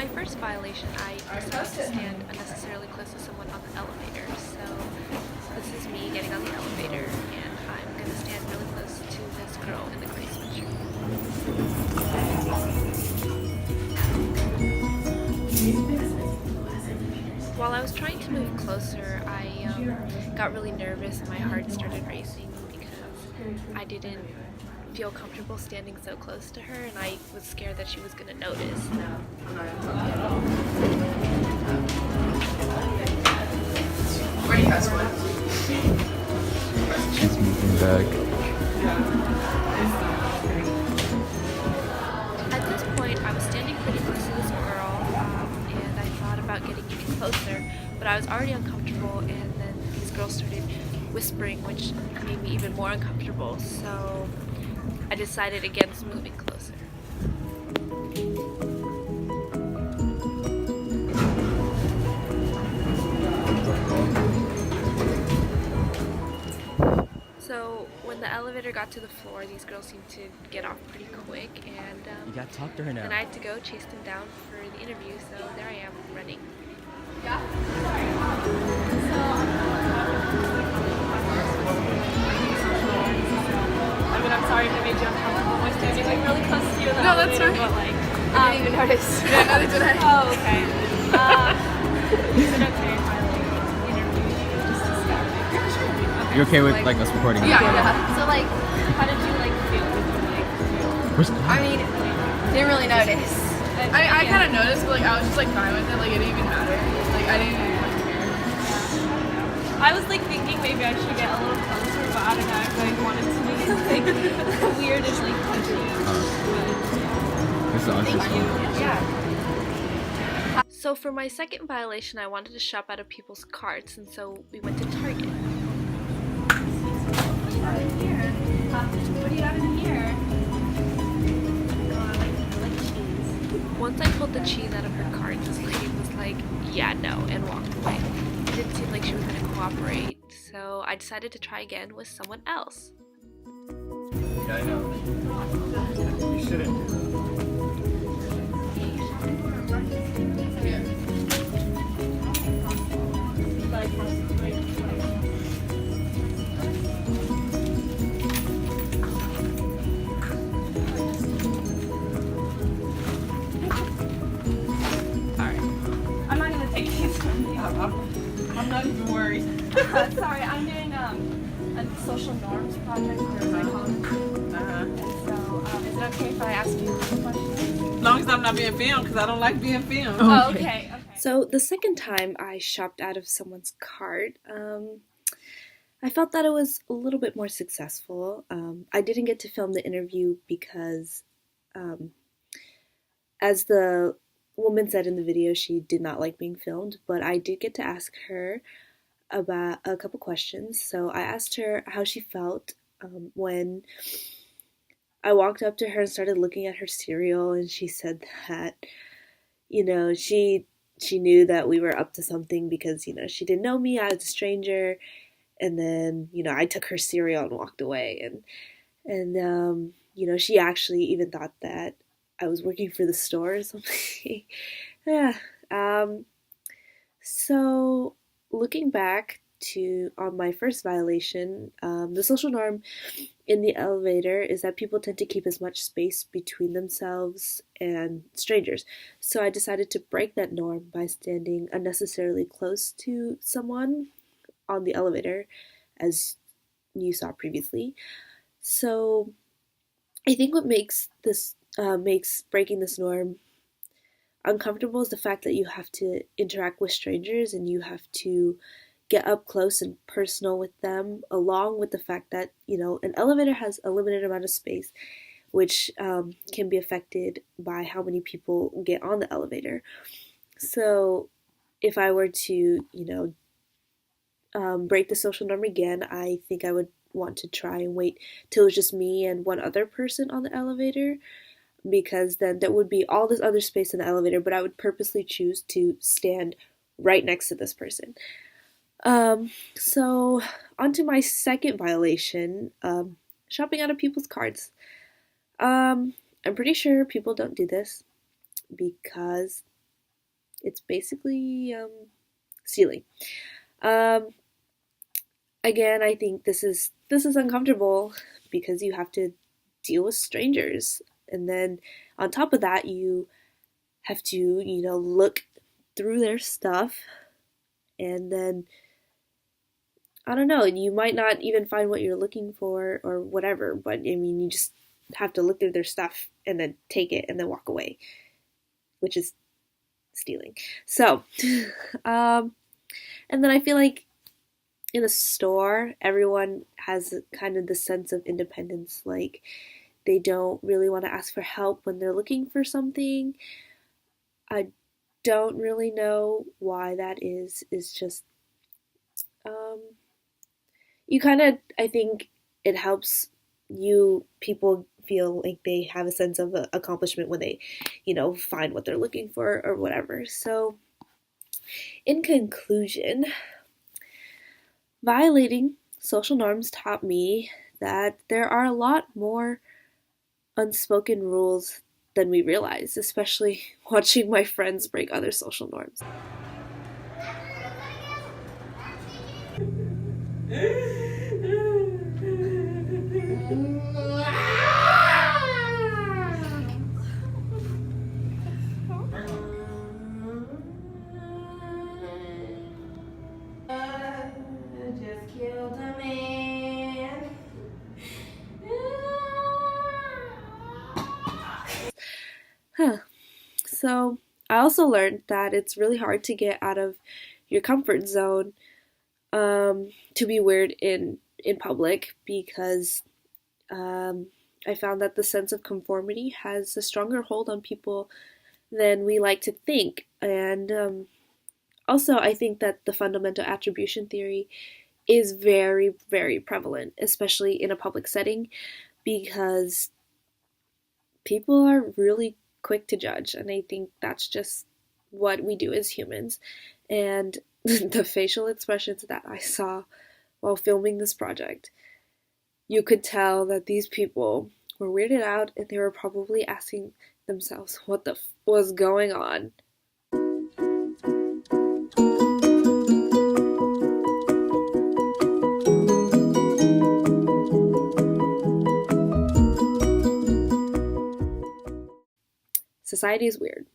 my first violation, I decided to stand unnecessarily close to someone on the elevator. So this is me getting on the elevator, and I'm gonna stand really close to this girl in the gray sweatshirt. While I was trying to move closer, I got really nervous and my heart started racing because I didn't feel comfortable standing so close to her, and I was scared that she was gonna notice. Where do you guys want? She's moving back. At this point, I was standing pretty close to this girl, and I thought about getting even closer, but I was already uncomfortable, and then these girls started whispering, which made me even more uncomfortable, so I decided against moving closer. So when the elevator got to the floor, these girls seemed to get off pretty quick, and You gotta talk to her now. then I had to go chase them down for the interview, so there I am, running. I mean, I'm sorry if I made you uncomfortable by standing like really close to you in the No, that's elevator, fine. but like, I didn't even notice. Yeah, neither did I. oh, okay. Is it okay if I like interview you just to start? Okay. You okay with Like, like us recording? Yeah, this? yeah. So like, how did you like feel? Did you like? Where's I mean, didn't really notice. I Yeah. kind of noticed, but like I was just like fine with it. Like it didn't even matter. Like I didn't even like, care. I was like thinking maybe I should get a little closer, but I don't know. I really wanted to make it like weird and like touchy. This is awesome. Thank you. Yeah. So for my second violation, I wanted to shop out of people's carts, and so we went to Target. What do you have in here? Once I pulled the cheese out of her cart, this lady was like, yeah, no, and walked away. It didn't seem like she was going to cooperate, so I decided to try again with someone else. Yeah, I know. You shouldn't do I'm not gonna take these from you. I'm not even worried. Sorry, I'm doing a social norms project for psychology. And so, is it okay if I ask you a question? As long as I'm not being filmed, because I don't like being filmed. Oh, okay. So the second time I shopped out of someone's cart, I felt that it was a little bit more successful. I didn't get to film the interview because, as the woman said in the video, she did not like being filmed, but I did get to ask her about a couple questions. So I asked her how she felt when I walked up to her and started looking at her cereal, and she said that, she knew that we were up to something because, she didn't know me, I was a stranger, and then, I took her cereal and walked away, and she actually even thought that I was working for the store or something. Yeah. So looking back on my first violation, the social norm in the elevator is that people tend to keep as much space between themselves and strangers. So I decided to break that norm by standing unnecessarily close to someone on the elevator, as you saw previously. So I think what makes breaking this norm uncomfortable is the fact that you have to interact with strangers and you have to get up close and personal with them, along with the fact that, an elevator has a limited amount of space, which can be affected by how many people get on the elevator. So if I were to, break the social norm again, I think I would want to try and wait till it was just me and one other person on the elevator, because then there would be all this other space in the elevator, but I would purposely choose to stand right next to this person. So on to my second violation, shopping out of people's carts. I'm pretty sure people don't do this because It's basically stealing. Um, Again, I think this is uncomfortable because you have to deal with strangers, and then on top of that, you have to look through their stuff, and then I don't know, you might not even find what you're looking for or whatever, but I mean, you just have to look through their stuff and then take it and then walk away, which is stealing. So, and then I feel like in a store, everyone has kind of the sense of independence. Like, they don't really want to ask for help when they're looking for something. I don't really know why that is. It's just, um, you kind of, I think it helps people feel like they have a sense of accomplishment when they, find what they're looking for or whatever. So, in conclusion, violating social norms taught me that there are a lot more unspoken rules than we realize, especially watching my friends break other social norms. Just killed a man. Huh. So, I also learned that it's really hard to get out of your comfort zone, to be weird in public, because I found that the sense of conformity has a stronger hold on people than we like to think. And also, I think that the fundamental attribution theory is very, very prevalent, especially in a public setting, because people are really quick to judge, and I think that's just what we do as humans. And the facial expressions that I saw while filming this project, you could tell that these people were weirded out, and they were probably asking themselves what the was going on. Society is weird.